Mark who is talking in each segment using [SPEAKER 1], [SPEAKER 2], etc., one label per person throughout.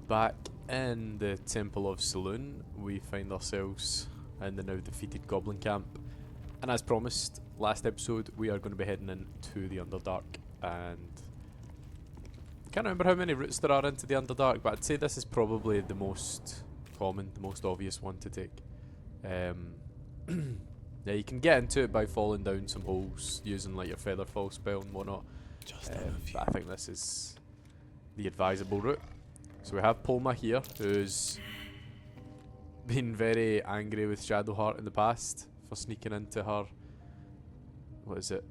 [SPEAKER 1] Back in the Temple of Saloon, we find ourselves in the now defeated Goblin Camp. And as promised, last episode, we are going to be heading into the Underdark. And I can't remember how many routes there are into the Underdark, but I'd say this is probably the most common, the most obvious one to take. Yeah, you can get into it by falling down some holes using like your feather fall spell and whatnot. But I think this is the advisable route. So we have Polma here, who's been very angry with Shadowheart in the past for sneaking into her. What is it?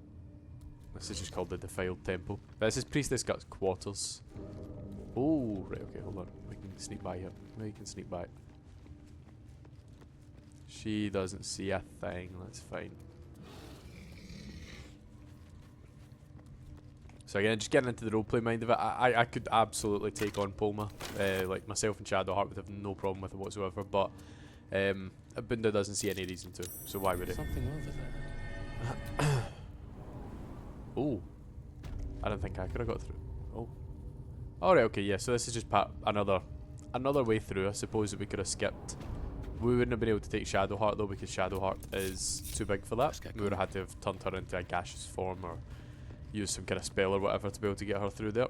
[SPEAKER 1] This is just called the Defiled Temple. This is Priestess Gut's quarters. Oh, right, okay, hold on. We can sneak by here. We can sneak by. She doesn't see a thing, that's fine. So again, just getting into the roleplay mind of it, I could absolutely take on Polma. Like myself and Shadowheart would have no problem with it whatsoever, but Abunda doesn't see any reason to, so why would it?
[SPEAKER 2] Something over there.
[SPEAKER 1] Oh, I don't think I could have got through. Oh, alright, okay, yeah. So this is just another way through, I suppose, that we could have skipped. We wouldn't have been able to take Shadowheart though, because Shadowheart is too big for that. We would have had to have turned her into a gaseous form or use some kind of spell or whatever to be able to get her through there.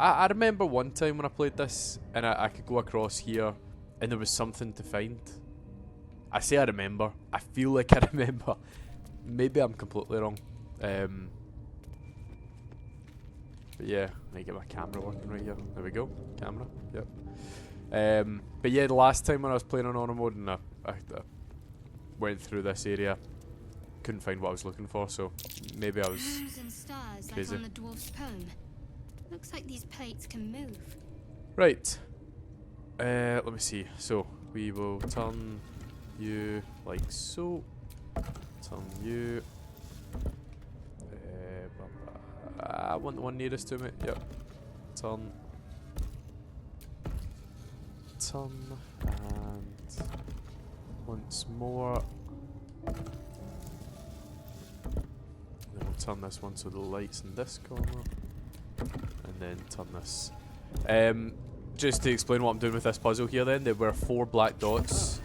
[SPEAKER 1] I remember one time when I played this and I could go across here and there was something to find. I say I remember. I feel like I remember. Maybe I'm completely wrong. But yeah, I need to get my camera working right here. There we go. Camera. Yep. But yeah, the last time when I was playing on Honor mode and I went through this area, couldn't find what I was looking for, so maybe I was
[SPEAKER 3] Moons and stars
[SPEAKER 1] crazy.
[SPEAKER 3] like on the dwarf's poem. Looks like these plates can move.
[SPEAKER 1] Right. Let me see. So we will turn you like so. Turn you. I want the one nearest to me. Yep. Turn. Turn and once more. Then we'll turn this one so the light's in this corner, and then turn this. Just to explain what I'm doing with this puzzle here then, there were 4 black dots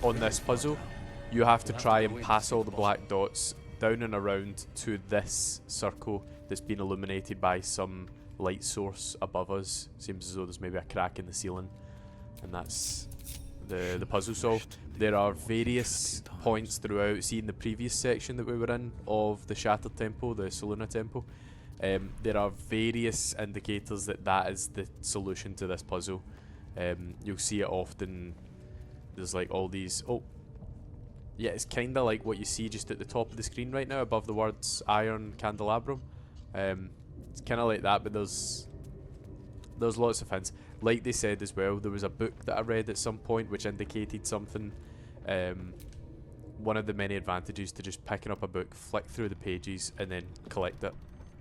[SPEAKER 1] on this puzzle. You have to try and pass all the black dots down and around to this circle that's been illuminated by some light source above us. Seems as though there's maybe a crack in the ceiling, and that's the puzzle solved. There are various points throughout. See, in the previous section that we were in of the Shattered Temple, the Saluna Temple, there are various indicators that that is the solution to this puzzle. You'll see it often. There's like all these. Oh, yeah, it's kind of like what you see just at the top of the screen right now, above the words Iron Candelabrum. It's kind of like that, but there's lots of hints. Like they said as well, there was a book that I read at some point which indicated something. One of the many advantages to just picking up a book, flick through the pages, and then collect it.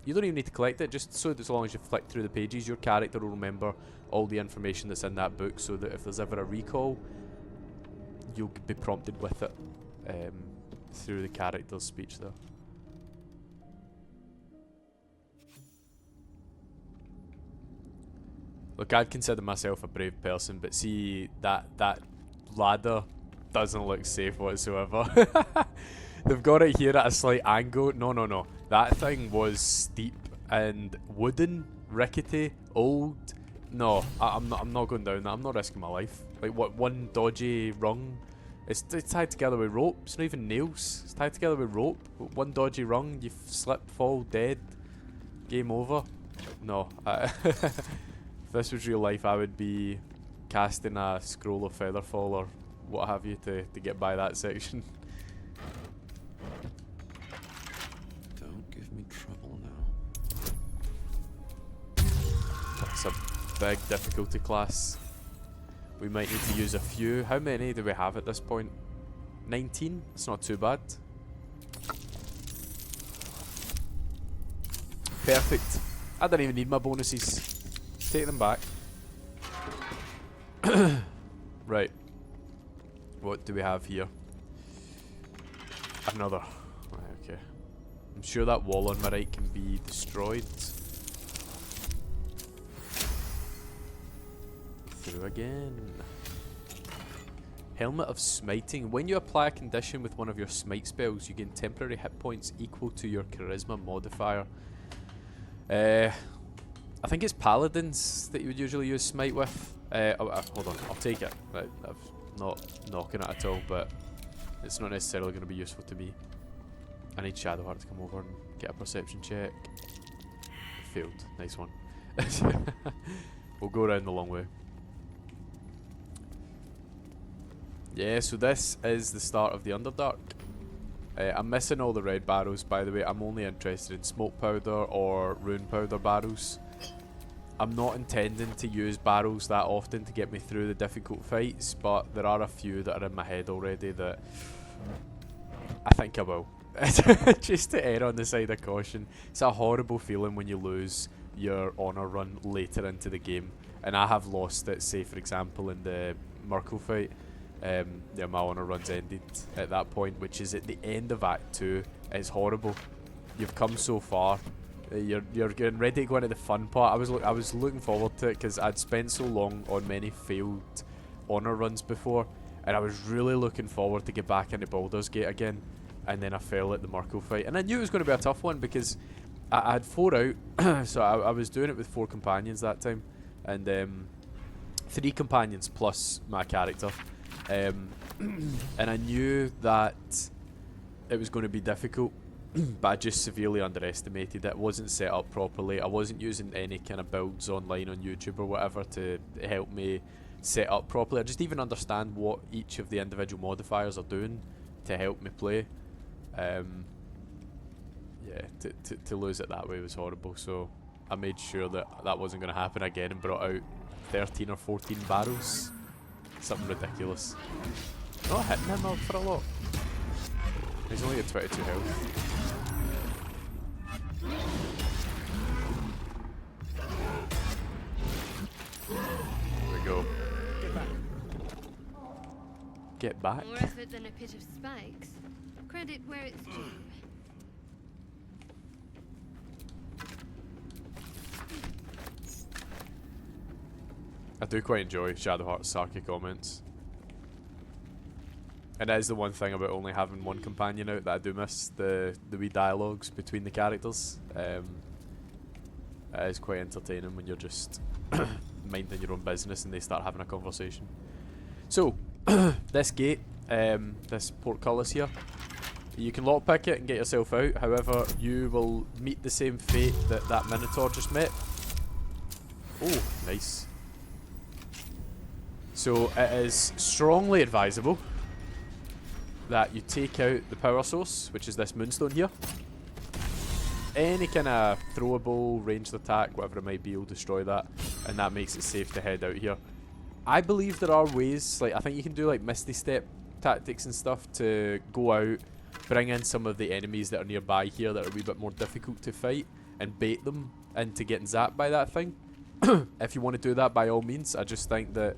[SPEAKER 1] You don't even need to collect it, just so that as long as you flick through the pages, your character will remember all the information that's in that book, so that if there's ever a recall, you'll be prompted with it through the character's speech there. Look, I'd consider myself a brave person, but see, that ladder doesn't look safe whatsoever. They've got it here at a slight angle. No. That thing was steep and wooden, rickety, old. No, I'm not going down that. I'm not risking my life. Like, what, one dodgy rung? It's tied together with rope. It's not even nails. It's tied together with rope. One dodgy rung, you slip, fall, dead. Game over. No. If this was real life, I would be casting a scroll of Featherfall or what have you to get by that section.
[SPEAKER 2] Don't give me trouble now.
[SPEAKER 1] That's a big difficulty class. We might need to use a few. How many do we have at this point? 19? It's not too bad. Perfect. I didn't even need my bonuses. Take them back. Right. What do we have here? Another. Right, okay. I'm sure that wall on my right can be destroyed. through again. Helmet of Smiting. When you apply a condition with one of your smite spells, you gain temporary hit points equal to your charisma modifier. I think it's paladins that you would usually use smite with. Hold on, I'll take it. I'm not knocking it at all, but it's not necessarily going to be useful to me. I need Shadowheart to come over and get a perception check. Failed. Nice one. We'll go around the long way. Yeah, so this is the start of the Underdark. I'm missing all the red barrels, by the way. I'm only interested in smoke powder or rune powder barrels. I'm not intending to use barrels that often to get me through the difficult fights, but there are a few that are in my head already that I think I will. Just to err on the side of caution. It's a horrible feeling when you lose your honour run later into the game. And I have lost it, say for example in the Merkle fight. Yeah, my honour runs ended at that point, which is at the end of Act 2. It's horrible. You've come so far. You're getting ready to go into the fun part. I was looking forward to it because I'd spent so long on many failed honour runs before, and I was really looking forward to get back into Baldur's Gate again. And then I fell at the Merkle fight, and I knew it was going to be a tough one because I had 4 out, so I was doing it with 4 companions that time, and 3 companions plus my character. And I knew that it was going to be difficult, but I just severely underestimated it. It wasn't set up properly. I wasn't using any kind of builds online on YouTube or whatever to help me set up properly. I just even understand what each of the individual modifiers are doing to help me play. Yeah, to lose it that way was horrible, so I made sure that that wasn't going to happen again and brought out 13 or 14 barrels. Something ridiculous. Not hitting him up for a lot. He's only got 22 health. There we go. Get back.
[SPEAKER 3] More effort than a pit of spikes. Credit where it's due.
[SPEAKER 1] I do quite enjoy Shadowheart's Sarky comments. And that is the one thing about only having one companion out that I do miss, the wee dialogues between the characters. It is quite entertaining when you're just minding your own business and they start having a conversation. So, this gate, this portcullis here, you can lockpick it and get yourself out. However, you will meet the same fate that that Minotaur just met. Oh, nice. So it is strongly advisable that you take out the power source, which is this moonstone here. Any kind of throwable, ranged attack, whatever it might be, will destroy that, and that makes it safe to head out here. I believe there are ways, like I think you can do like Misty Step tactics and stuff to go out, bring in some of the enemies that are nearby here that are a wee bit more difficult to fight, and bait them into getting zapped by that thing. If you want to do that, by all means. I just think that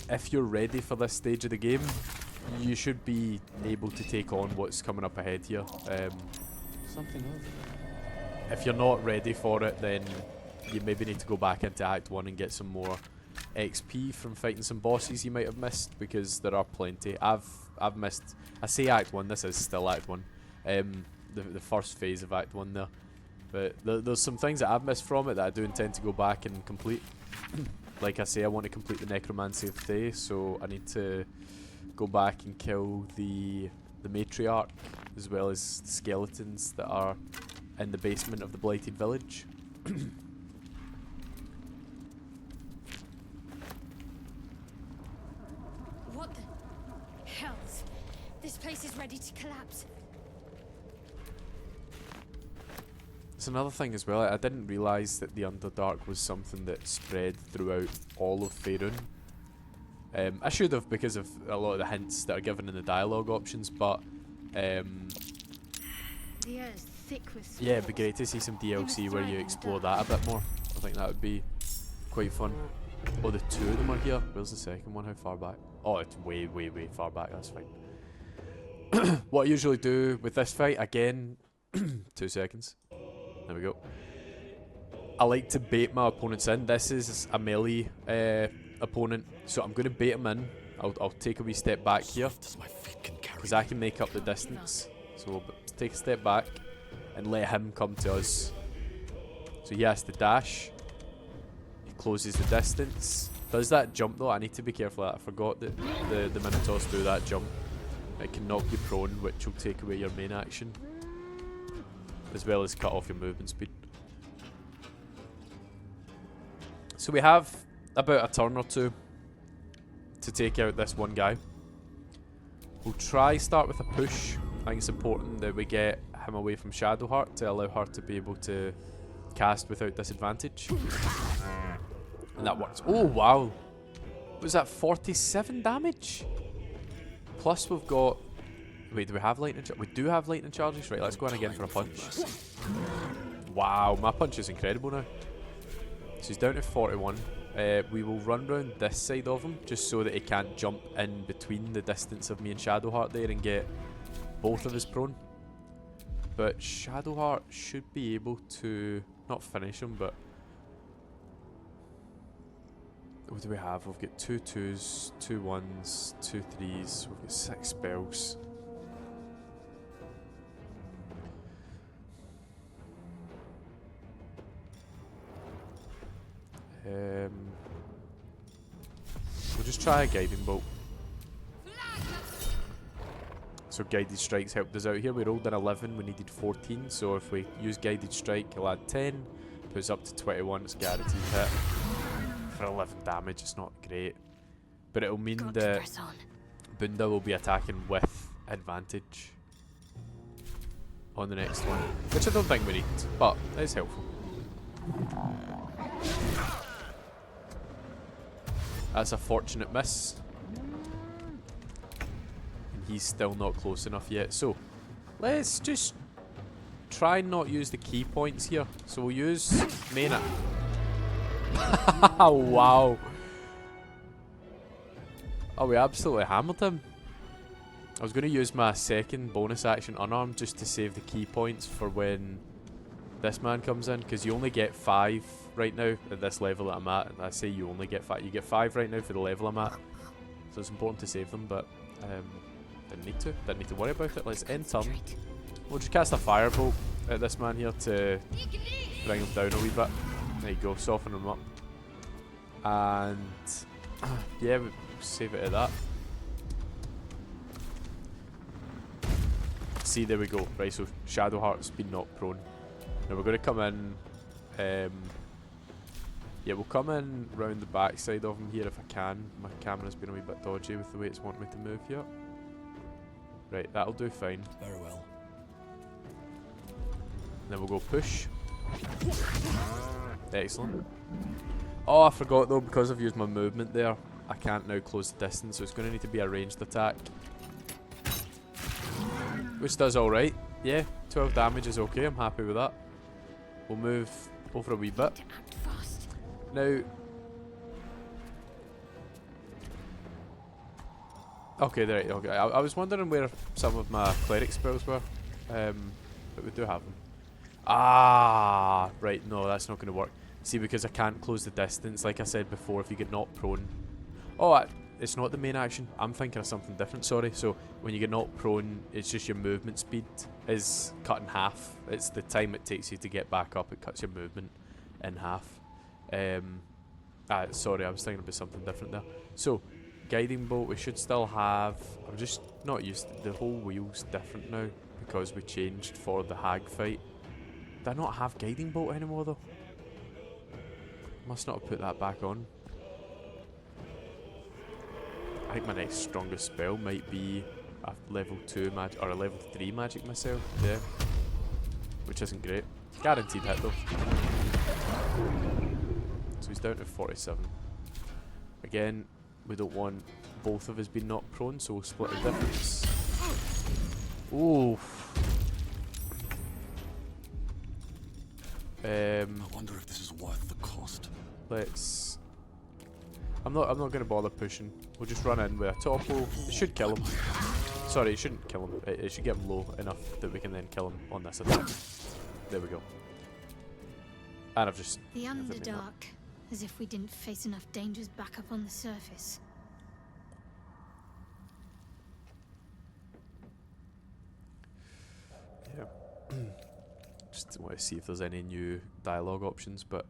[SPEAKER 1] if you're ready for this stage of the game, you should be able to take on what's coming up ahead here.
[SPEAKER 2] Something over there.
[SPEAKER 1] If you're not ready for it, then you maybe need to go back into Act 1 and get some more XP from fighting some bosses you might have missed, because there are plenty. I've missed, I say Act 1, this is still Act 1, the first phase of Act 1 there. But there's some things that I've missed from it that I do intend to go back and complete. Like I say, I want to complete the Necromancy of Thay, so I need to go back and kill the Matriarch, as well as the skeletons that are in the basement of the Blighted Village.
[SPEAKER 3] What the hells? This place is ready to collapse.
[SPEAKER 1] It's another thing as well, I didn't realise that the Underdark was something that spread throughout all of Faerun. I should have, because of a lot of the hints that are given in the dialogue options, but
[SPEAKER 3] The air's thick with
[SPEAKER 1] yeah, it'd be great to see some DLC where you explore that a bit more. I think that would be quite fun. Oh, the 2 of them are here. Where's the second one? How far back? Oh, it's way, way, way far back. That's fine. What I usually do with this fight, again, 2 seconds. There we go. I like to bait my opponents in. This is a melee opponent, so I'm going to bait him in. I'll take a wee step back here, because I can make up the distance. So we'll take a step back and let him come to us. So he has to dash. He closes the distance. Does that jump though? I need to be careful of that. I forgot that the Minotaurs do that jump. It can knock you prone, which will take away your main action, as well as cut off your movement speed. So we have about a turn or two to take out this one guy. We'll try start with a push. I think it's important that we get him away from Shadowheart to allow her to be able to cast without disadvantage. And that works. Oh wow! Was that 47 damage? Plus we've got... Wait, do we have lightning charges? We do have lightning charges. Right, let's go in again for a punch. Wow, my punch is incredible now. So he's down to 41. We will run round this side of him, just so that he can't jump in between the distance of me and Shadowheart there and get both of us prone. But Shadowheart should be able to... not finish him, but... What do we have? We've got 2 2s, 2 1s, 2 3s. We've got 6 spells. We'll just try a guiding bolt. So guided strikes helped us out here. We rolled an 11, we needed 14. So if we use guided strike, it'll add 10. Puts up to 21. It's guaranteed hit. For 11 damage, it's not great. But it'll mean that Bunda will be attacking with advantage on the next one. Which I don't think we need, but it's helpful. That's a fortunate miss. And he's still not close enough yet. So, let's just try and not use the key points here. So we'll use Mana. Wow. Oh, we absolutely hammered him. I was going to use my second bonus action unarmed just to save the key points for when this man comes in, because you only get 5 right now at this level that I'm at. And I say you only get 5. You get 5 right now for the level I'm at. So it's important to save them, but didn't need to. Didn't need to worry about it. Let's end turn. We'll just cast a firebolt at this man here to bring him down a wee bit. There you go, soften him up. And yeah, we'll save it at that. See, there we go. Right, so Shadowheart's been knocked prone. Now we're going to come in. Yeah, we'll come in round the back side of him here if I can. My camera's been a wee bit dodgy with the way it's wanting me to move here. Right, that'll do fine.
[SPEAKER 2] Very well.
[SPEAKER 1] Then we'll go push. Excellent. Oh, I forgot though, because I've used my movement there, I can't now close the distance, so it's going to need to be a ranged attack. Which does alright. Yeah, 12 damage is okay, I'm happy with that. We'll move over a wee bit. Now... Okay, there. Okay. I was wondering where some of my cleric spells were, but we do have them. Ah, right. No, that's not going to work. See, because I can't close the distance, like I said before, if you get knocked prone. Oh, it's not the main action. I'm thinking of something different. Sorry. So when you get knocked prone, it's just your movement speed is cut in half. It's the time it takes you to get back up. It cuts your movement in half. Sorry, I was thinking about something different there. So. Guiding bolt, we should still have... I'm just not used to... The whole wheel's different now because we changed for the hag fight. Do I not have guiding bolt anymore though? Must not have put that back on. I think my next strongest spell might be a level 2 magic or a level 3 magic missile. Yeah. Which isn't great. Guaranteed hit though. So he's down to 47. Again, we don't want both of us being knocked prone, so we'll split the difference. Ooh.
[SPEAKER 2] I wonder if this is worth the cost.
[SPEAKER 1] Let's... I'm not going to bother pushing. We'll just run in with a topple. It should kill him. Sorry, it shouldn't kill him. It should get him low enough that we can then kill him on this attack. There we go. And I've just...
[SPEAKER 3] The Underdark. As if we didn't face enough dangers back up on the surface.
[SPEAKER 1] Yeah. Just want to see if there's any new dialogue options, but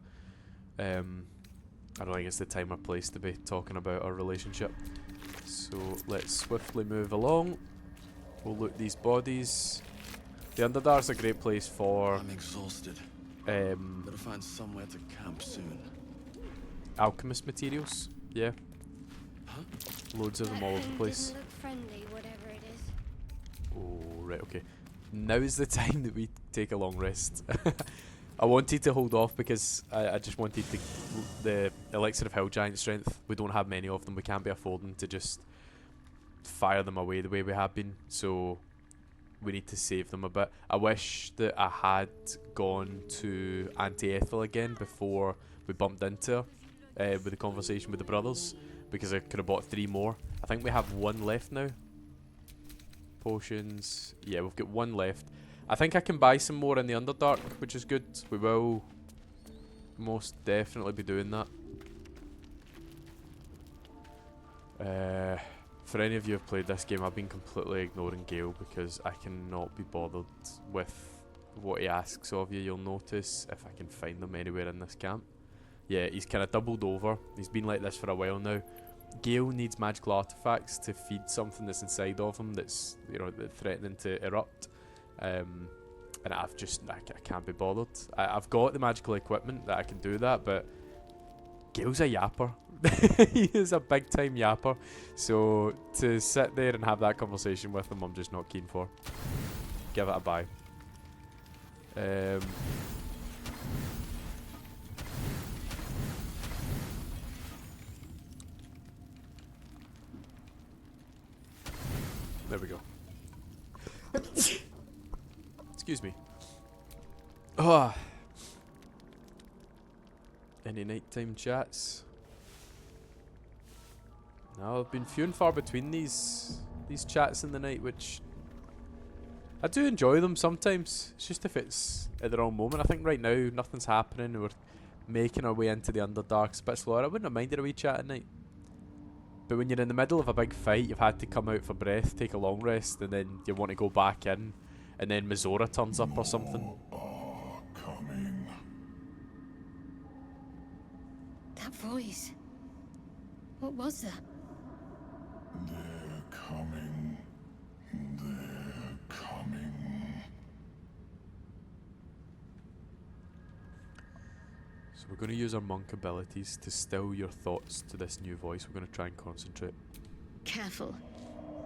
[SPEAKER 1] I don't think it's the time or place to be talking about our relationship. So let's swiftly move along. We'll loot these bodies. The Underdark's a great place for
[SPEAKER 2] I'm exhausted. Gotta find somewhere to camp soon.
[SPEAKER 1] alchemist materials. Yeah.
[SPEAKER 2] Huh?
[SPEAKER 1] Loads of them all over the place.
[SPEAKER 3] Doesn't look friendly, whatever it is.
[SPEAKER 1] Oh, right, okay. Now is the time that we take a long rest. I wanted to hold off because I just wanted the Elixir of Hell Giant Strength. We don't have many of them. We can't be affording to just fire them away the way we have been. So we need to save them a bit. I wish that I had gone to Auntie Ethel again before we bumped into her with the conversation with the brothers, because I could have bought 3 more. I think we have 1 left now. Potions. Yeah, we've got 1 left. I think I can buy some more in the Underdark, which is good. We will most definitely be doing that. For any of you who have played this game, I've been completely ignoring Gale because I cannot be bothered with what he asks of you. You'll notice if I can find them anywhere in this camp. Yeah, he's kind of doubled over. He's been like this for a while now. Gale needs magical artifacts to feed something that's inside of him that's, you know, threatening to erupt. And I can't be bothered. I've got the magical equipment that I can do that, but Gale's a yapper. He is a big time yapper. So to sit there and have that conversation with him, I'm just not keen for. Give it a buy. There we go. Excuse me. Ah. Any nighttime chats? No, I've been few and far between these chats in the night, which I do enjoy them sometimes. It's just if it's at the wrong moment. I think right now nothing's happening. We're making our way into the Underdark. It's a bit slower. I wouldn't have minded a wee chat at night. But when you're in the middle of a big fight, you've had to come out for breath, take a long rest, and then you want to go back in, and then Mizora turns up or something.
[SPEAKER 2] Coming.
[SPEAKER 3] That voice. What was that?
[SPEAKER 2] They're coming. They're coming.
[SPEAKER 1] So we're going to use our monk abilities to still your thoughts to this new voice. We're going to try and concentrate.
[SPEAKER 3] Careful.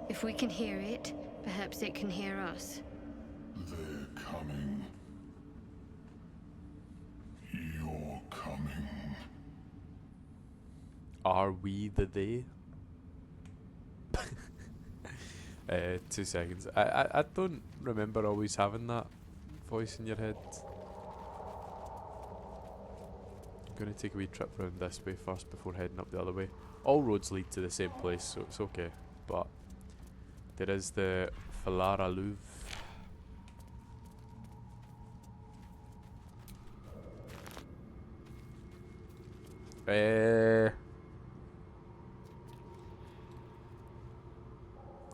[SPEAKER 3] If we can hear it, perhaps it can hear us.
[SPEAKER 2] They're coming. You're coming.
[SPEAKER 1] Are we the they? 2 seconds. I don't remember always having that voice in your head. I'm going to take a wee trip round this way first before heading up the other way. All roads lead to the same place, so it's okay. But there is the Falara Louvre.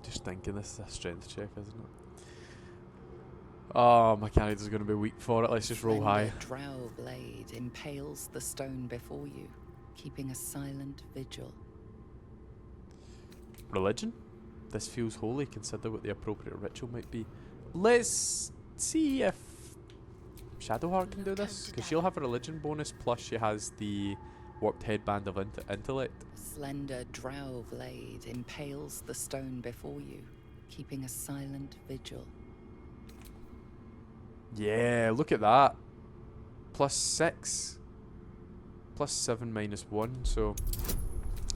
[SPEAKER 1] Just thinking this is a strength check, isn't it? Oh, my character's going to be weak for it. Let's just roll high.
[SPEAKER 4] The drow blade impales the stone before you, keeping a silent vigil.
[SPEAKER 1] Religion? This feels holy. Consider what the appropriate ritual might be. Let's see if Shadowheart can do this, because she'll have a religion bonus, plus she has the warped headband of intellect.
[SPEAKER 4] Slender drow blade impales the stone before you, keeping a silent vigil.
[SPEAKER 1] Yeah, look at that. +6. +7 -1, so...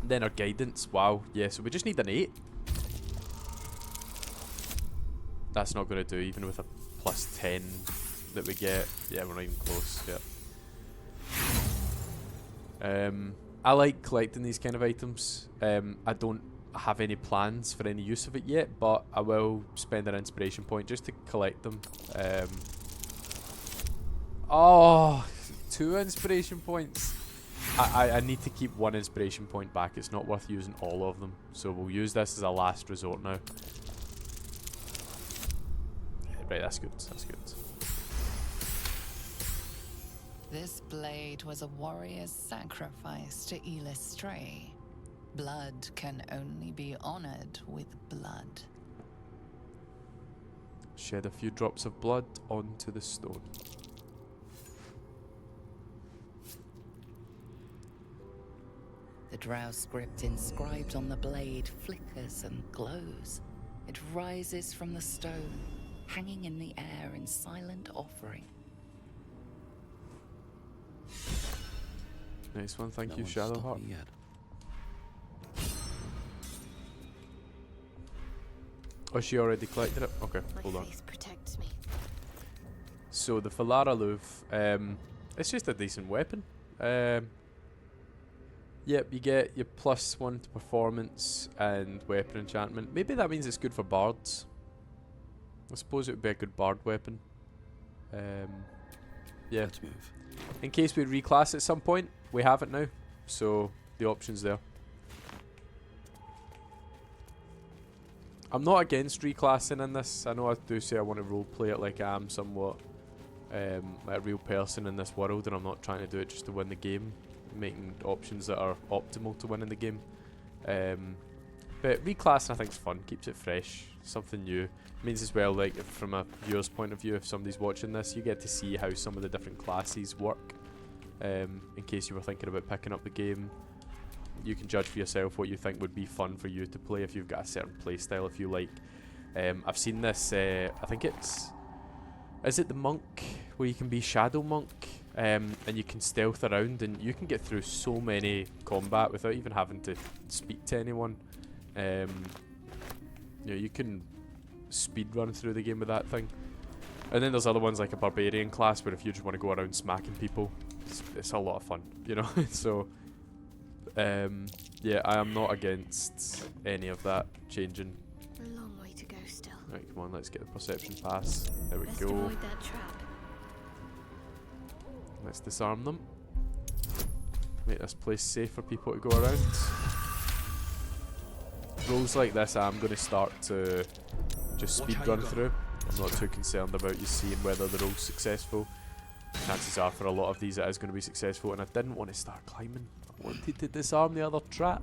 [SPEAKER 1] Then our guidance, wow. Yeah, so we just need an 8. That's not going to do, even with a +10 that we get. Yeah, we're not even close, yeah. I like collecting these kind of items. I don't have any plans for any use of it yet, but I will spend an inspiration point just to collect them. Oh, 2 inspiration points. I need to keep one inspiration point back. It's not worth using all of them. So we'll use this as a last resort now. Right, that's good. That's good.
[SPEAKER 4] This blade was a warrior's sacrifice to Elistray. Blood can only be honored with blood.
[SPEAKER 1] Shed a few drops of blood onto the stone.
[SPEAKER 4] The drow script inscribed on the blade flickers and glows. It rises from the stone, hanging in the air in silent offering.
[SPEAKER 1] Nice one, thank
[SPEAKER 2] No
[SPEAKER 1] you,
[SPEAKER 2] one's stopped
[SPEAKER 1] Shadowheart.
[SPEAKER 2] me yet.
[SPEAKER 1] Oh, she already collected it? Okay,
[SPEAKER 3] My
[SPEAKER 1] hold on.
[SPEAKER 3] faith protects me.
[SPEAKER 1] So the Falara Luv, it's just a decent weapon. Yep, you get your +1 to performance and weapon enchantment. Maybe that means it's good for bards. I suppose it would be a good bard weapon. Yeah.
[SPEAKER 2] Let's move.
[SPEAKER 1] In case we reclass at some point, we have it now. So the option's there. I'm not against reclassing in this. I know I do say I want to roleplay it like I am somewhat like a real person in this world, and I'm not trying to do it just to win the game. Making options that are optimal to winning the game. But reclassing I think is fun, keeps it fresh, something new. Means as well, like if from a viewer's point of view, if somebody's watching this, you get to see how some of the different classes work. In case you were thinking about picking up the game, you can judge for yourself what you think would be fun for you to play if you've got a certain play style if you like. I've seen this, I think is it the monk, where you can be shadow monk, and you can stealth around and you can get through so many combat without even having to speak to anyone. You know, you can speed run through the game with that thing. And then there's other ones like a barbarian class where if you just want to go around smacking people, it's a lot of fun, you know. So yeah, I am not against any of that changing.
[SPEAKER 3] A long way to go still.
[SPEAKER 1] Right, come on, let's get the perception pass. There we
[SPEAKER 3] Best
[SPEAKER 1] go.
[SPEAKER 3] avoid that trap.
[SPEAKER 1] Let's disarm them. Make this place safe for people to go around. Rolls like this I'm going to start to just speed run through. I'm not too concerned about you seeing whether the roll's successful. Chances are for a lot of these it is going to be successful, and I didn't want to start climbing. I wanted to disarm the other trap.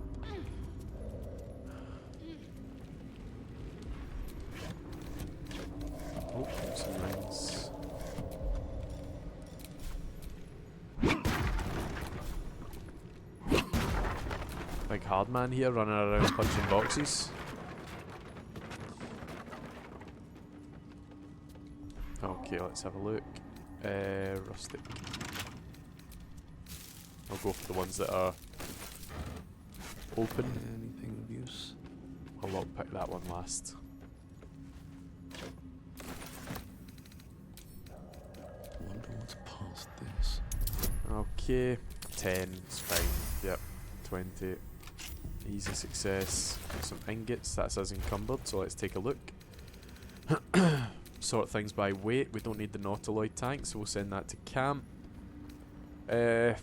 [SPEAKER 1] Oh, some rings. Big hard man here running around punching boxes. Okay, let's have a look. Rustic. I'll go for the ones that are open.
[SPEAKER 2] Anything of use?
[SPEAKER 1] I'll lockpick that one last.
[SPEAKER 2] Wonder what's past this.
[SPEAKER 1] Okay, 10 is fine. Yep, 20. Easy success. Got some ingots, that's us encumbered, so let's take a look. Sort things by weight. We don't need the Nautiloid tank, so we'll send that to camp. We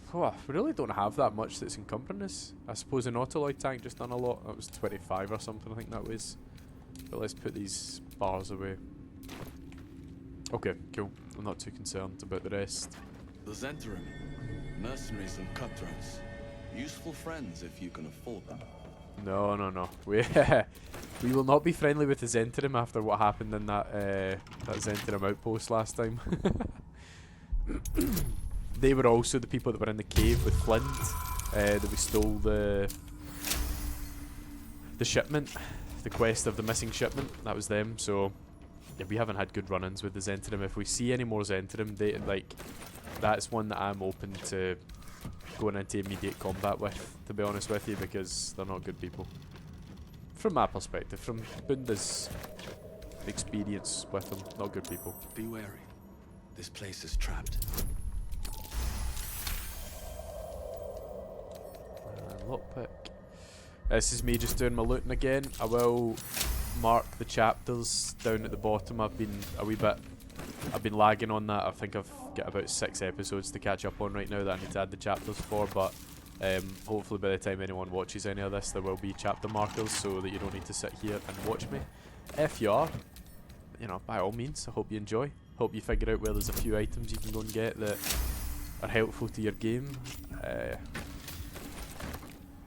[SPEAKER 1] really don't have that much that's encumbering us. I suppose the Nautiloid tank just done a lot. That was 25 or something, I think that was. But let's put these bars away. Okay, cool. I'm not too concerned about the rest.
[SPEAKER 2] The Zentarim. Mercenaries and cutthroats. Useful friends if you can afford them.
[SPEAKER 1] No, no, no. We will not be friendly with the Zentarim after what happened in that Zentarim outpost last time. They were also the people that were in the cave with Flint, that we stole the shipment, the quest of the missing shipment. That was them. So yeah, we haven't had good run-ins with the Zentarim. If we see any more Zentarim, that's one that I'm open to going into immediate combat with, to be honest with you, because they're not good people. From my perspective, from Bunda's experience with them, not good people.
[SPEAKER 2] Be wary. This place is trapped.
[SPEAKER 1] Lockpick. This is me just doing my looting again. I will mark the chapters down at the bottom. I've been lagging on that. I think I've got about 6 episodes to catch up on right now that I need to add the chapters for, but hopefully by the time anyone watches any of this there will be chapter markers so that you don't need to sit here and watch me. If you are, you know, by all means, I hope you enjoy. Hope you figure out where there's a few items you can go and get that are helpful to your game. But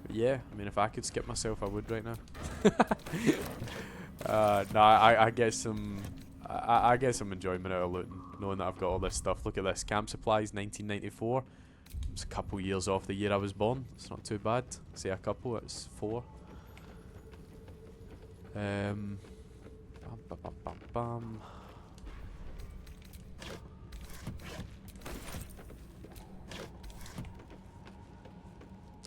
[SPEAKER 1] yeah, I mean, if I could skip myself, I would right now. No, I get some enjoyment out of looting, knowing that I've got all this stuff. Look at this, camp supplies, 1994. It's a couple years off the year I was born. It's not too bad. Say a couple, it's 4. Bum, bum, bum, bum, bum.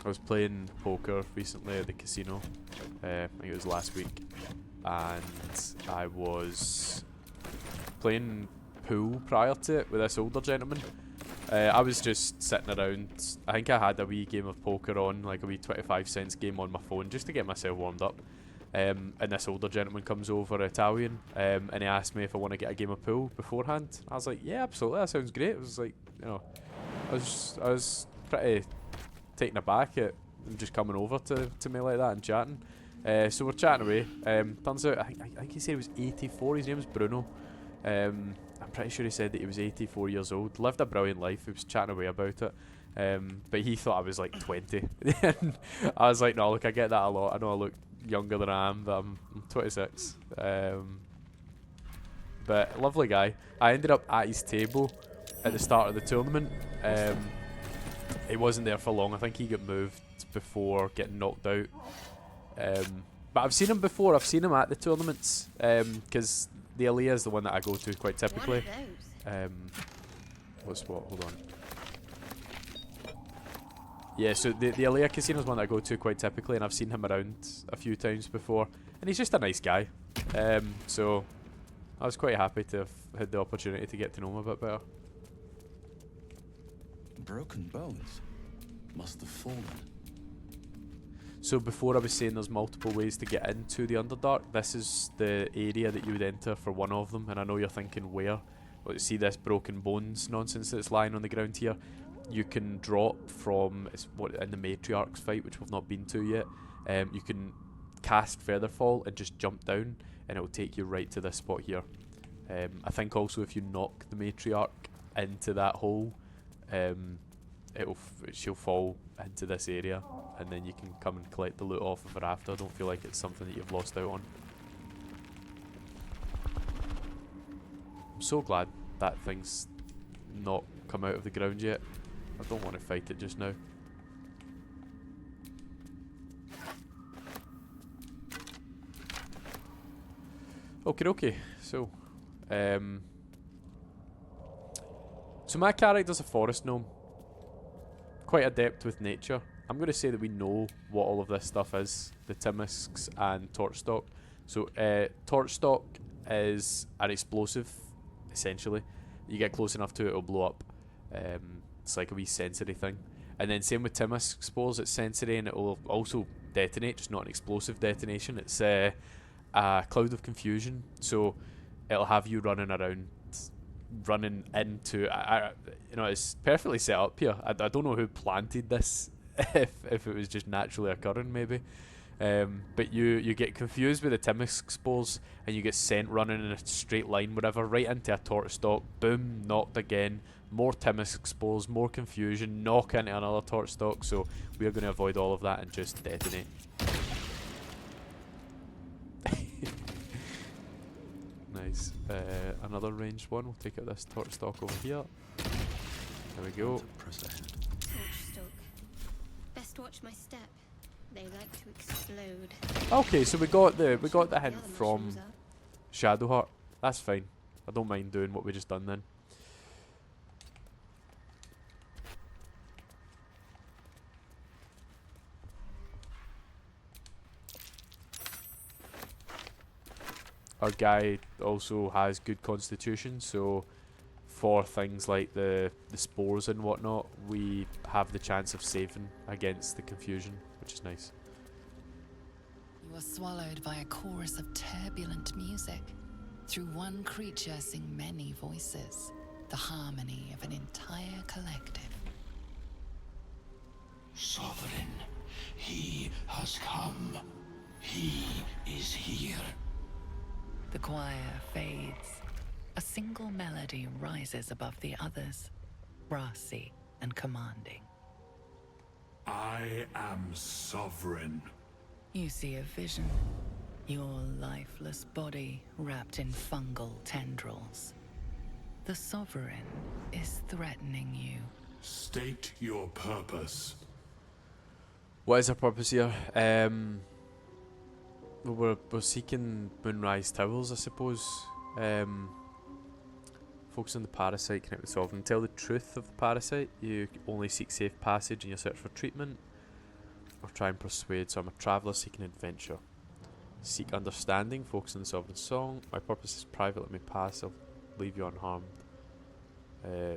[SPEAKER 1] I was playing poker recently at the casino. I think it was last week, and I was playing pool prior to it with this older gentleman. I was just sitting around. I think I had a wee game of poker on, like a wee 25-cent game on my phone, just to get myself warmed up. And this older gentleman comes over, Italian, and he asked me if I want to get a game of pool beforehand. I was like, yeah, absolutely, that sounds great. It was like, you know, I was pretty taken aback at him just coming over to me like that and chatting. So we're chatting away. Turns out, I think he said he was 84. His name's Bruno. I'm pretty sure he said that he was 84 years old. Lived a brilliant life. He was chatting away about it. But he thought I was like 20. And I was like, no, look, I get that a lot. I know I look younger than I am, but I'm 26. But lovely guy. I ended up at his table at the start of the tournament. He wasn't there for long. I think he got moved before getting knocked out. But I've seen him before. I've seen him at the tournaments, because the Alea is the one that I go to quite typically. What's what? Hold on. Yeah, so the Alea Casino is one that I go to quite typically, and I've seen him around a few times before, and he's just a nice guy. So I was quite happy to have had the opportunity to get to know him a bit better.
[SPEAKER 2] Broken bones must have fallen.
[SPEAKER 1] So before I was saying there's multiple ways to get into the Underdark, this is the area that you would enter for one of them, and I know you're thinking where. Well, see this broken bones nonsense that's lying on the ground here? You can drop from, it's what in the Matriarch's fight, which we've not been to yet, you can cast Featherfall and just jump down, and it'll take you right to this spot here. I think also if you knock the Matriarch into that hole, she'll fall into this area, and then you can come and collect the loot off of her after. I don't feel like it's something that you've lost out on. I'm so glad that thing's not come out of the ground yet. I don't want to fight it just now. Okay, so my character's a forest gnome, quite adept with nature. I'm going to say that we know what all of this stuff is, the Timisks and Torchstock. So Torchstock is an explosive, essentially. You get close enough to it, it'll blow up. It's like a wee sensory thing. And then same with Timisk spores, it's sensory and it will also detonate, just not an explosive detonation. It's a cloud of confusion, so it'll have you running around, running into, you know, it's perfectly set up here. I don't know who planted this, if it was just naturally occurring maybe. But you get confused with the Timisk spores and you get sent running in a straight line, whatever, right into a Torchstock. Boom, knocked again. More Timisk spores, more confusion, knock into another Torchstock. So we're going to avoid all of that and just detonate. Nice. Another ranged one. We'll take out this Torchstock over here. There we go.
[SPEAKER 3] Torchstock. Best watch my step. They like to explode.
[SPEAKER 1] Okay, so we got the hint from Shadowheart. That's fine. I don't mind doing what we just done then. Our guy also has good constitution, so for things like the spores and whatnot, we have the chance of saving against the confusion, which is nice.
[SPEAKER 4] You are swallowed by a chorus of turbulent music. Through one creature sing many voices. the harmony of an entire collective.
[SPEAKER 5] Sovereign, he has come. He is here.
[SPEAKER 4] The choir fades. A single melody rises above the others, brassy and commanding.
[SPEAKER 5] I am sovereign.
[SPEAKER 4] You see a vision. Your lifeless body wrapped in fungal tendrils. The Sovereign is threatening you.
[SPEAKER 5] State your purpose.
[SPEAKER 1] What is our purpose here? Well, we're seeking Moonrise Towers, I suppose. Focus on the parasite, connect with Sovereign. Tell the truth of the parasite. You only seek safe passage in your search for treatment. Or try and persuade. So I'm a traveller seeking adventure. Seek understanding. Focus on the Sovereign song. My purpose is private. Let me pass. I'll leave you unharmed.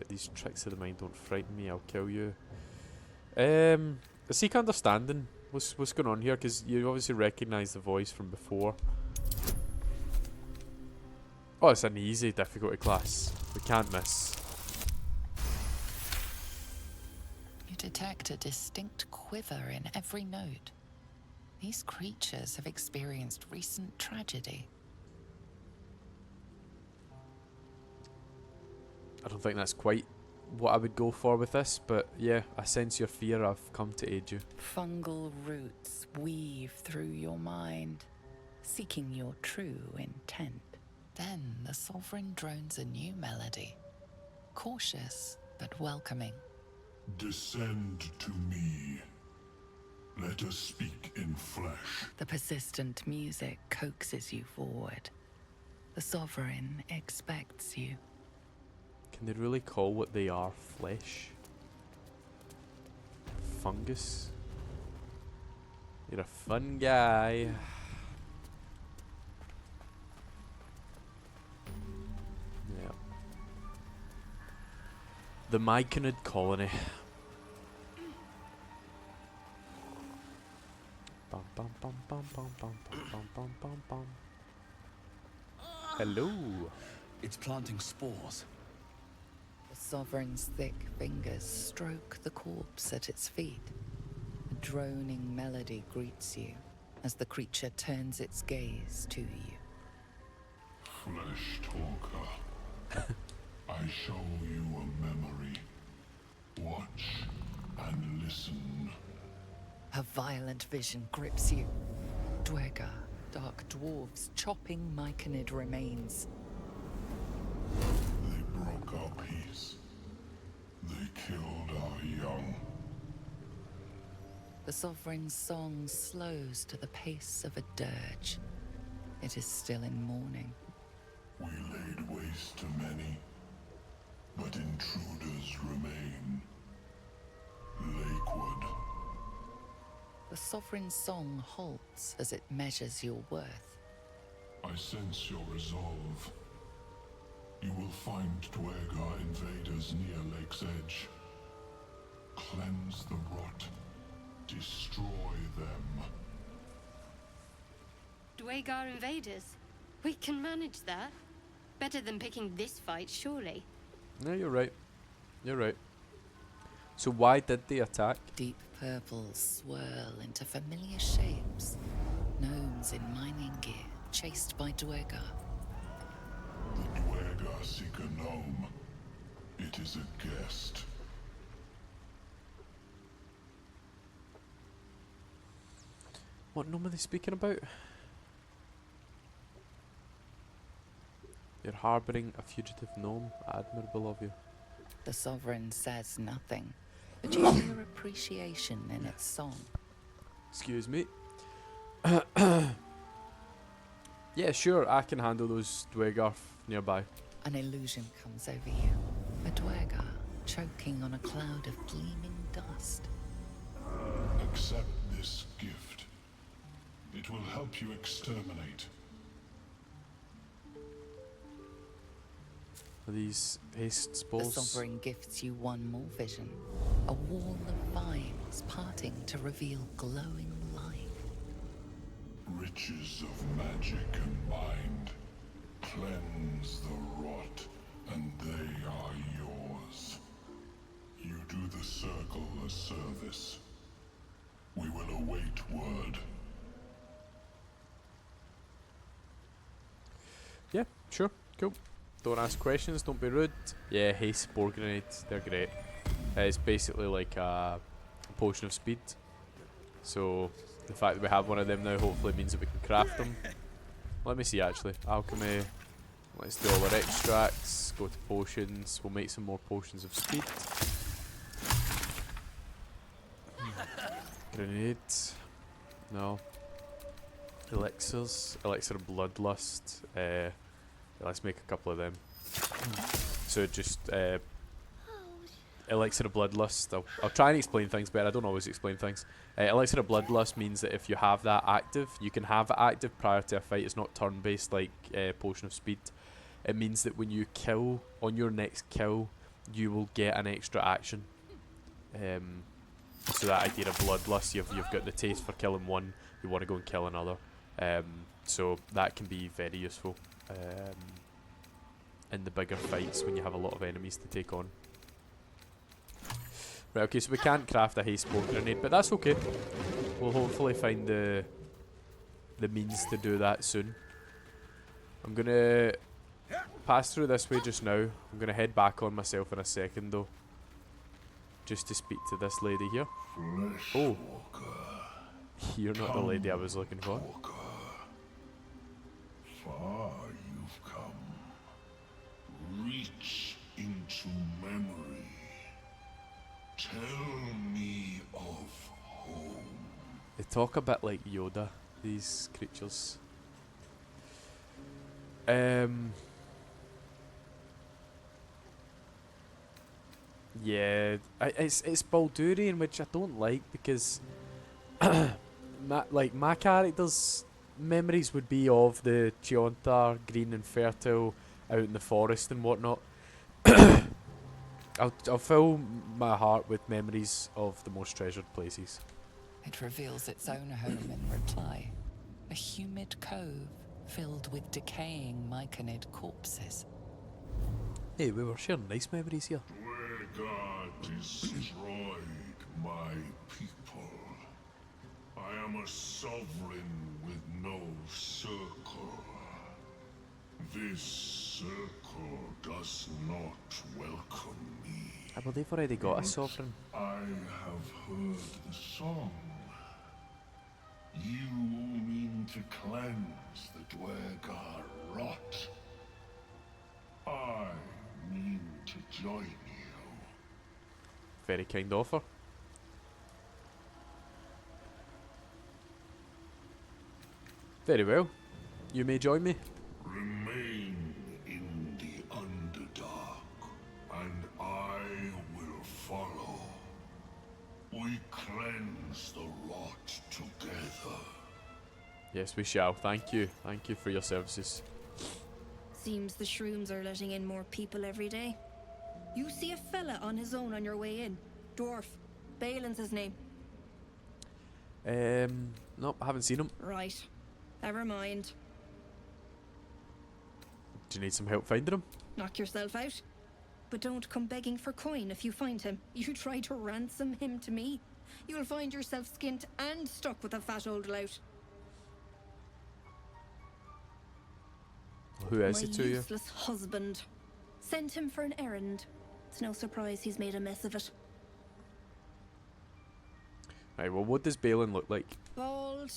[SPEAKER 1] These tricks of the mind don't frighten me. I'll kill you. Seek understanding. What's going on here? Because you obviously recognise the voice from before. Oh, it's an easy difficulty class. We can't miss.
[SPEAKER 4] You detect a distinct quiver in every note. These creatures have experienced recent tragedy.
[SPEAKER 1] I don't think that's quite what I would go for with this, but yeah, I sense your fear. I've come to aid you.
[SPEAKER 4] Fungal roots weave through your mind, seeking your true intent. Then the Sovereign drones a new melody, cautious but welcoming.
[SPEAKER 5] Descend to me. Let us speak in flesh.
[SPEAKER 4] The persistent music coaxes you forward. The Sovereign expects you.
[SPEAKER 1] Can they really call what they are flesh? Fungus? You're a fun guy. Yeah. The Myconid colony. Bum, bum, bum, bum, bum, bum, bum, bum, bum, bum. Hello.
[SPEAKER 2] It's planting spores.
[SPEAKER 4] The Sovereign's thick fingers stroke the corpse at its feet. A droning melody greets you as the creature turns its gaze to you.
[SPEAKER 5] Flesh talker. I show you a memory. Watch and listen.
[SPEAKER 4] A violent vision grips you. Dwergar, dark dwarves chopping Myconid remains.
[SPEAKER 5] They broke our peace. They killed our young.
[SPEAKER 4] The Sovereign's song slows to the pace of a dirge. It is still in mourning.
[SPEAKER 5] We laid waste to many, but intruders remain. Lakewood.
[SPEAKER 4] The Sovereign's song halts as it measures your worth.
[SPEAKER 5] I sense your resolve. You will find Dwergar invaders near Lake's Edge. Cleanse the rot. Destroy them.
[SPEAKER 3] Dwergar invaders? We can manage that. Better than picking this fight, surely.
[SPEAKER 1] No, you're right. You're right. So why did they attack?
[SPEAKER 4] Deep purples swirl into familiar shapes. Gnomes in mining gear, chased by Dwergar.
[SPEAKER 5] The Dwergar seek a gnome. It is a guest.
[SPEAKER 1] What gnome are they speaking about? You're harbouring a fugitive gnome. Admirable of you.
[SPEAKER 4] The Sovereign says nothing, but you hear appreciation in its song.
[SPEAKER 1] Excuse me. Yeah, sure, I can handle those Dwergar nearby.
[SPEAKER 4] An illusion comes over you. A Dwergar choking on a cloud of gleaming dust.
[SPEAKER 5] Accept this gift. It will help you exterminate.
[SPEAKER 1] Are these haste
[SPEAKER 4] The
[SPEAKER 1] spells?
[SPEAKER 4] Sovereign gifts you one more vision. A wall of vines parting to reveal glowing light.
[SPEAKER 5] Riches of magic and mind. Cleanse the rot. and they are yours. You do the Circle a service. We will await word.
[SPEAKER 1] Yeah, sure, cool. Don't ask questions, don't be rude. Yeah, haste spore grenades, they're great. It's basically like a potion of speed. So the fact that we have one of them now hopefully means that we can craft them. Let me see actually. Alchemy. Let's do all our extracts. Go to potions. We'll make some more potions of speed. Grenade. No. Elixirs. Elixir of Bloodlust. Let's make a couple of them. So just Elixir of Bloodlust. I'll try and explain things better. I don't always explain things. Elixir of Bloodlust means that if you have that active, you can have it active prior to a fight. It's not turn-based like Potion of Speed. It means that when you kill, on your next kill, you will get an extra action. So that idea of Bloodlust, you've got the taste for killing one, you want to go and kill another. So that can be very useful in the bigger fights when you have a lot of enemies to take on. Right, okay, so we can't craft a haste spore grenade, but that's okay. We'll hopefully find the means to do that soon. I'm gonna pass through this way just now. I'm gonna head back on myself in a second though, just to speak to this lady here. Oh, you're not the lady I was looking for.
[SPEAKER 5] Far you've come. Reach into memory. Tell me of home.
[SPEAKER 1] They talk a bit like Yoda, these creatures. Yeah, it's Baldurian, which I don't like because my character's memories would be of the Chionthar, green and fertile, out in the forest and whatnot. I'll fill my heart with memories of the most treasured places.
[SPEAKER 4] It reveals its own home in reply. A humid cove filled with decaying myconid corpses.
[SPEAKER 1] Hey, we were sharing nice memories here.
[SPEAKER 5] Dwergar destroyed my people. I am a sovereign with no circle. This circle does not welcome me.
[SPEAKER 1] I believe we've already got a sovereign.
[SPEAKER 5] I have heard the song. You mean to cleanse the Dwergar rot. I mean to join you.
[SPEAKER 1] Very kind offer. Very well. You may join me.
[SPEAKER 5] Remain in the Underdark, and I will follow. We cleanse the rot together.
[SPEAKER 1] Yes, we shall. Thank you. Thank you for your services.
[SPEAKER 3] Seems the shrooms are letting in more people every day. You see a fella on his own on your way in. Dwarf. Balin's his name.
[SPEAKER 1] Nope, I haven't seen him.
[SPEAKER 3] Right. Never mind.
[SPEAKER 1] Do you need some help finding him?
[SPEAKER 3] Knock yourself out. But don't come begging for coin if you find him. You try to ransom him to me, you'll find yourself skint and stuck with a fat old lout.
[SPEAKER 1] Who is
[SPEAKER 3] My
[SPEAKER 1] he to you?
[SPEAKER 3] useless husband. Sent him for an errand. It's no surprise he's made a mess of it.
[SPEAKER 1] Right, well, what does Balin look like?
[SPEAKER 3] Bald,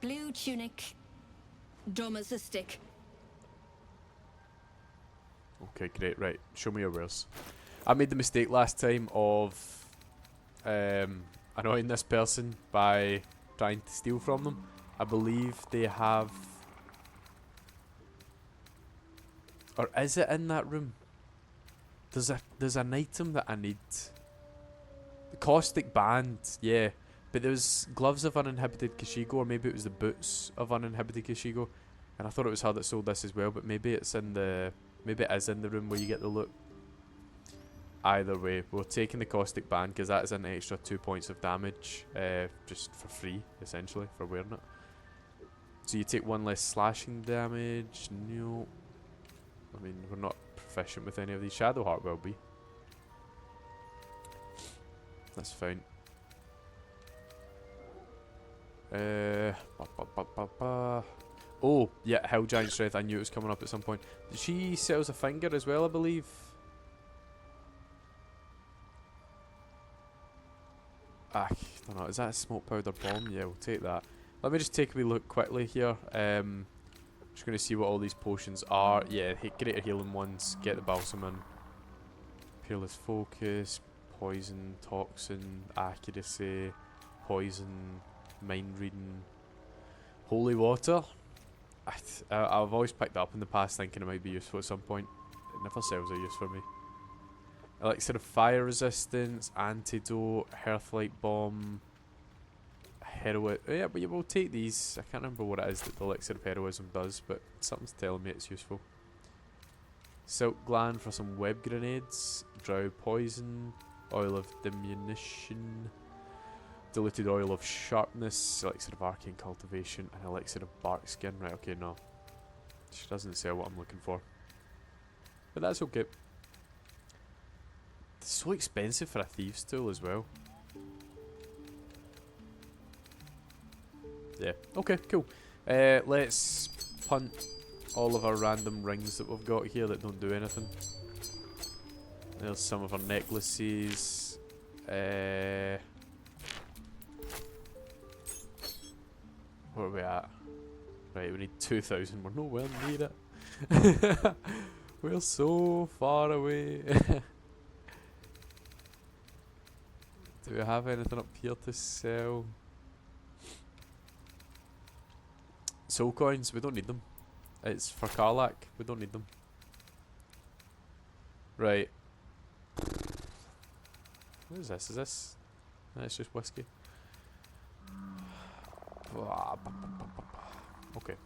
[SPEAKER 3] blue tunic, dumb as a stick.
[SPEAKER 1] Okay, great. Right, show me your wares. I made the mistake last time of annoying this person by trying to steal from them. I believe they have... Or is it in that room? There's an item that I need. The caustic band, yeah. But there was gloves of uninhibited Kashigo, or maybe it was the boots of uninhibited Kashigo. And I thought it was her that sold this as well, but maybe it's in the... Maybe it is in the room where you get the loot. Either way, we're taking the caustic band because that is an extra 2 points of damage, just for free, essentially, for wearing it. So you take 1 less slashing damage. No, I mean we're not proficient with any of these. Shadowheart will be. That's fine. Oh, yeah, Hill Giant Strength. I knew it was coming up at some point. She sells a finger as well, I believe. I don't know. Is that a smoke powder bomb? Yeah, we'll take that. Let me just take a wee look quickly here. Just going to see what all these potions are. Yeah, greater healing ones. Get the balsam in. Peerless focus. Poison, toxin, accuracy, poison, mind reading, holy water. I've always picked that up in the past thinking it might be useful at some point. It never sells a use for me. Elixir of fire resistance, antidote, hearthlight bomb, heroin. Yeah, but we'll take these. I can't remember what it is that the elixir of heroism does, but something's telling me it's useful. Silk gland for some web grenades, drow poison, oil of diminution, diluted oil of sharpness, elixir of arcane cultivation, and elixir of bark skin. Right, okay, no. She doesn't sell what I'm looking for. But that's okay. It's so expensive for a thieves tool as well. Yeah, okay, cool. Let's punt all of our random rings that we've got here that don't do anything. There's some of our necklaces. Where are we at? Right, we need 2,000. We're nowhere near it. We're so far away. Do we have anything up here to sell? Soul coins, we don't need them. It's for Karlach, we don't need them. Right. What is this? Is this? No, it's just whiskey. Okay.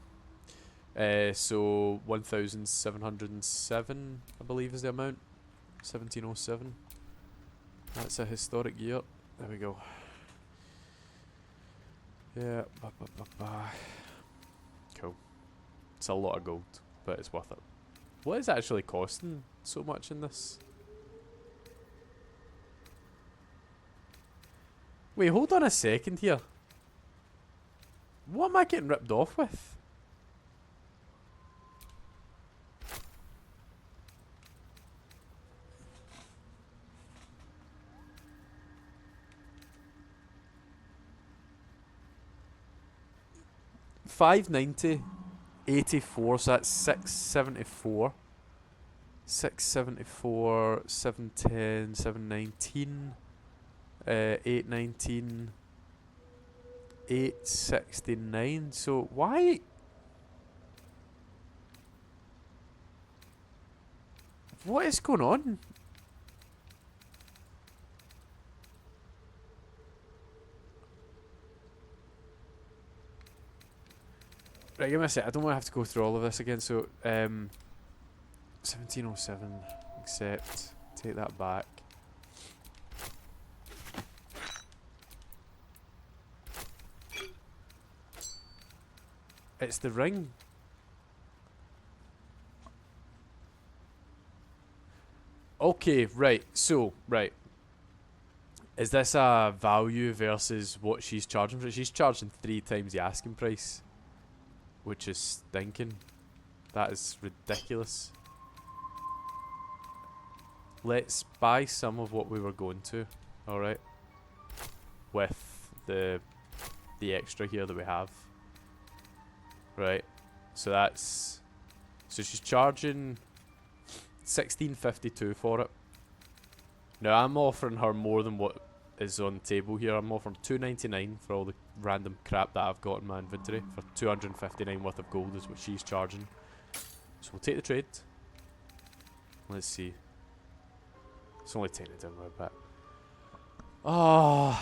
[SPEAKER 1] So 1,707, I believe, is the amount. 1707. That's a historic year. There we go. Yeah. Cool. It's a lot of gold, but it's worth it. What is actually costing so much in this? Wait, hold on a second here. What am I getting ripped off with? $590, 84, so that's 674. 674, 710, 719, 819, 869. So why? What is going on? Right, give me a sec. I don't want to have to go through all of this again. So, 1707, accept, take that back. It's the ring. Okay, right. So, right. Is this a value versus what she's charging for it? She's charging 3 times the asking price, which is stinking. That is ridiculous. Let's buy some of what we were going to, alright? With the extra here that we have. Right. So that's... So she's charging $16.52 for it. Now I'm offering her more than what is on the table here. I'm offering $2.99 for all the random crap that I've got in my inventory. For $259 worth of gold is what she's charging. So we'll take the trade. Let's see. It's only taking it down a bit. Oh.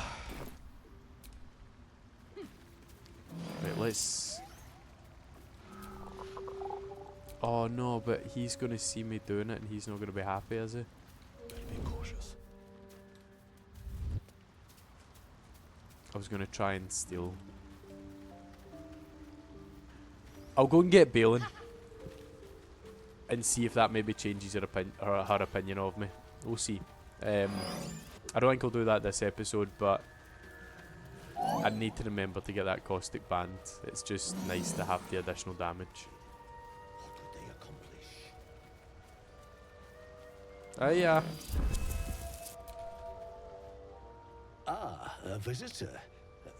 [SPEAKER 1] Right, let's... Oh no, but he's going to see me doing it and he's not going to be happy, is he?
[SPEAKER 2] Better be cautious.
[SPEAKER 1] I was going to try and steal. I'll go and get Balin. and see if that maybe changes her opinion of me. We'll see. I don't think I'll do that this episode, but I need to remember to get that caustic banned. It's just nice to have the additional damage.
[SPEAKER 6] What could they accomplish?
[SPEAKER 1] Yeah.
[SPEAKER 6] Ah, a visitor.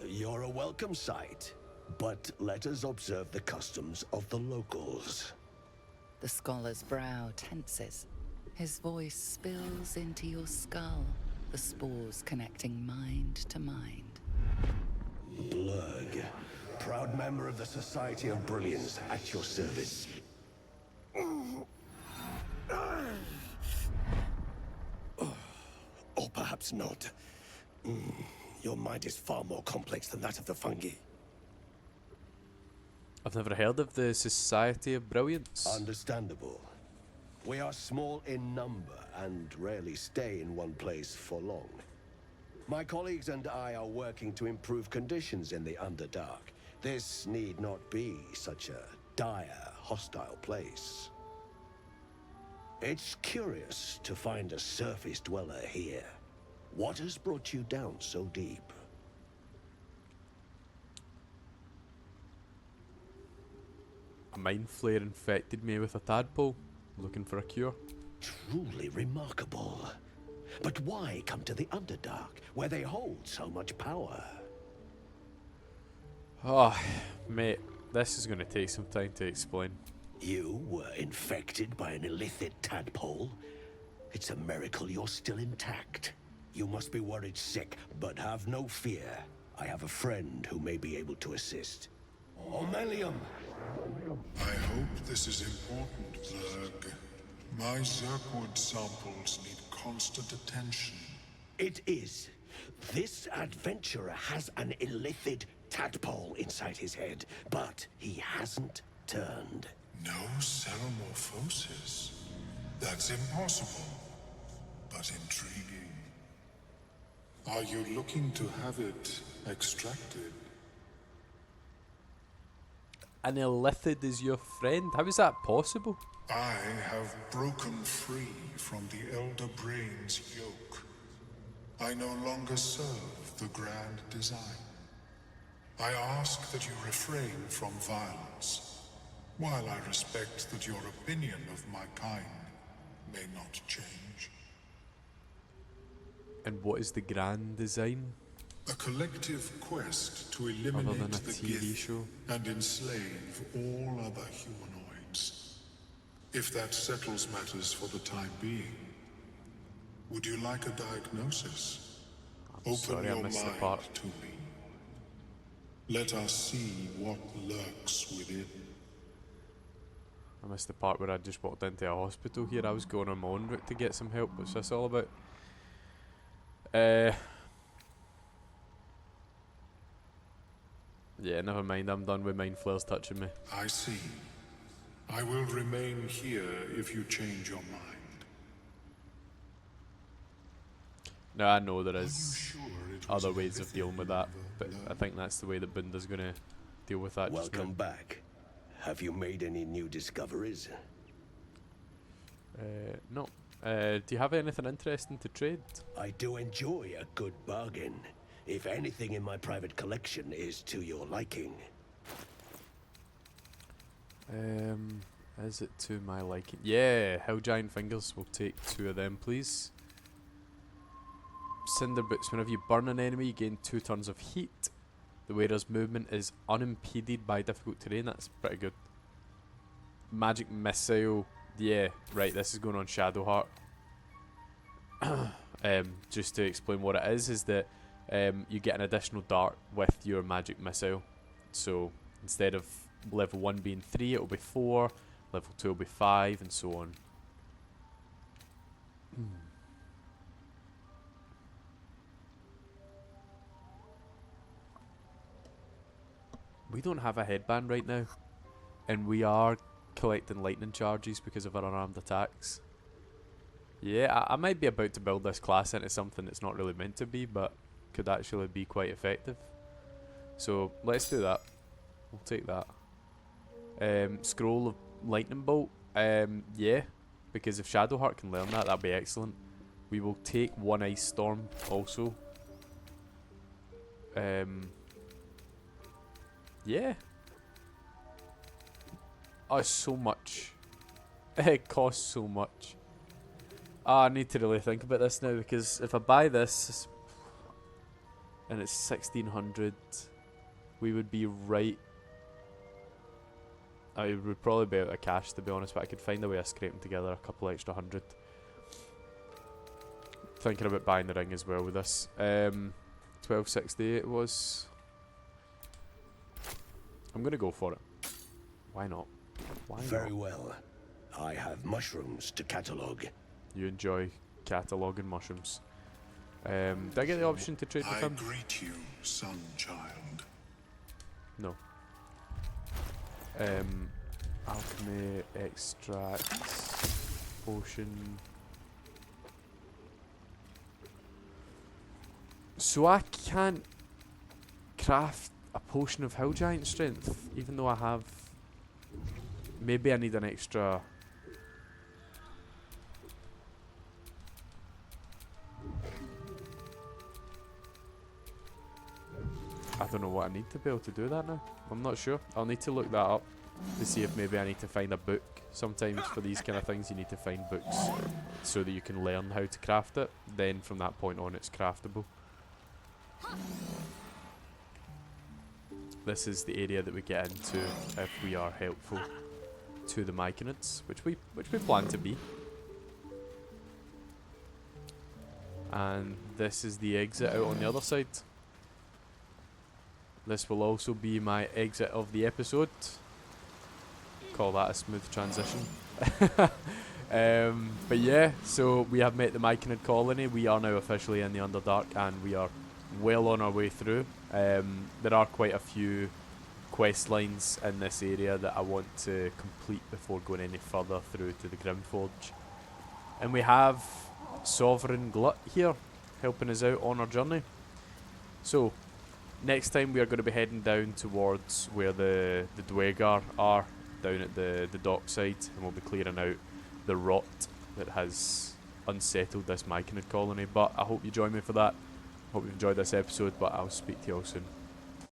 [SPEAKER 6] You're a welcome sight. But let us observe the customs of the locals.
[SPEAKER 4] The scholar's brow tenses. His voice spills into your skull, the spores connecting mind to mind.
[SPEAKER 6] Blurg, proud member of the Society of Brilliance, at your service. Or perhaps not. Your mind is far more complex than that of the fungi.
[SPEAKER 1] I've never heard of the Society of Brilliance.
[SPEAKER 6] Understandable. We are small in number and rarely stay in one place for long. My colleagues and I are working to improve conditions in the Underdark. This need not be such a dire, hostile place. It's curious to find a surface dweller here. What has brought you down so deep?
[SPEAKER 1] A mind flare infected me with a tadpole. Looking for a cure.
[SPEAKER 6] Truly remarkable. But why come to the Underdark, where they hold so much power?
[SPEAKER 1] Oh, mate, this is going to take some time to explain.
[SPEAKER 6] You were infected by an illithid tadpole? It's a miracle you're still intact. You must be worried sick, but have no fear. I have a friend who may be able to assist. Omelium!
[SPEAKER 5] I hope this is important, Zerg. My Zerkwood samples need constant attention.
[SPEAKER 6] It is. This adventurer has an illithid tadpole inside his head, but he hasn't turned.
[SPEAKER 5] No cellomorphosis. That's impossible, but intriguing. Are you looking to have it extracted?
[SPEAKER 1] An illithid is your friend? How is that possible?
[SPEAKER 5] I have broken free from the Elder Brain's yoke. I no longer serve the grand design. I ask that you refrain from violence, while I respect that your opinion of my kind may not change.
[SPEAKER 1] And what is the grand design?
[SPEAKER 5] A collective quest to
[SPEAKER 1] Other
[SPEAKER 5] eliminate
[SPEAKER 1] than a
[SPEAKER 5] the
[SPEAKER 1] TV
[SPEAKER 5] Gith
[SPEAKER 1] show?
[SPEAKER 5] and enslave all other humanoids. If that settles matters for the time being, would you like a diagnosis? Open
[SPEAKER 1] sorry, I
[SPEAKER 5] your
[SPEAKER 1] missed the
[SPEAKER 5] mind
[SPEAKER 1] part.
[SPEAKER 5] to me. Let us see what lurks within.
[SPEAKER 1] I missed the part where I just walked into a hospital here. I was going on my own route to get some help. What's this all about? Yeah, never mind. I'm done with mind flares touching me.
[SPEAKER 5] I see. I will remain here if you change your mind.
[SPEAKER 1] No, I know there
[SPEAKER 5] Are you
[SPEAKER 1] is
[SPEAKER 5] sure it was
[SPEAKER 1] other
[SPEAKER 5] an
[SPEAKER 1] ways of dealing with that, but
[SPEAKER 5] Blur?
[SPEAKER 1] I think that's the way that Bunda's going to deal with that just now.
[SPEAKER 6] Welcome back. Have you made any new discoveries?
[SPEAKER 1] No. Do you have anything interesting to trade?
[SPEAKER 6] I do enjoy a good bargain. If anything in my private collection is to your liking.
[SPEAKER 1] Is it to my liking? Yeah, Hell Giant Fingers. We'll take 2 of them, please. Cinder Boots. Whenever you burn an enemy, you gain 2 turns of heat. The wearer's movement is unimpeded by difficult terrain. That's pretty good. Magic Missile. Yeah, right, this is going on Shadowheart. Just to explain what it is that you get an additional dart with your Magic Missile. So instead of level 1 being 3, it will be 4, level 2 will be 5, and so on. We don't have a headband right now, and we are collecting lightning charges because of our unarmed attacks. Yeah, I might be about to build this class into something it's not really meant to be, but could actually be quite effective. So let's do that. We'll take that. Scroll of Lightning Bolt. Yeah, because if Shadowheart can learn that, that'd be excellent. We will take one Ice Storm also. Yeah. Oh, it's so much. It costs so much. I need to really think about this now, because if I buy this and it's 1600, we would be right. I would probably be out of cash, to be honest, but I could find a way of scraping together a couple extra hundred. Thinking about buying the ring as well with this. 1268 it was. I'm gonna go for it. Why not? Why
[SPEAKER 6] Very
[SPEAKER 1] not?
[SPEAKER 6] well. I have mushrooms to catalogue.
[SPEAKER 1] You enjoy cataloguing mushrooms. Did I get the option to trade with
[SPEAKER 5] I
[SPEAKER 1] him?
[SPEAKER 5] greet you, son child.
[SPEAKER 1] No. Alchemy, extracts, potion. So I can't craft a potion of Hill Giant strength, even though I have. Maybe I need an extra. I don't know what I need to be able to do that now. I'm not sure. I'll need to look that up to see if maybe I need to find a book. Sometimes for these kind of things you need to find books so that you can learn how to craft it. Then from that point on it's craftable. This is the area that we get into if we are helpful to the Myconids, which we plan to be. And this is the exit out on the other side. This will also be my exit of the episode. Call that a smooth transition. But yeah, so we have met the Myconid colony. We are now officially in the Underdark and we are well on our way through. There are quite a few quest lines in this area that I want to complete before going any further through to the Grimforge. And we have Sovereign Glut here helping us out on our journey. So next time we are going to be heading down towards where the Dwegar are, down at the dockside, and we'll be clearing out the rot that has unsettled this Myconid colony. But I hope you join me for that. Hope you've enjoyed this episode, but I'll speak to you all soon.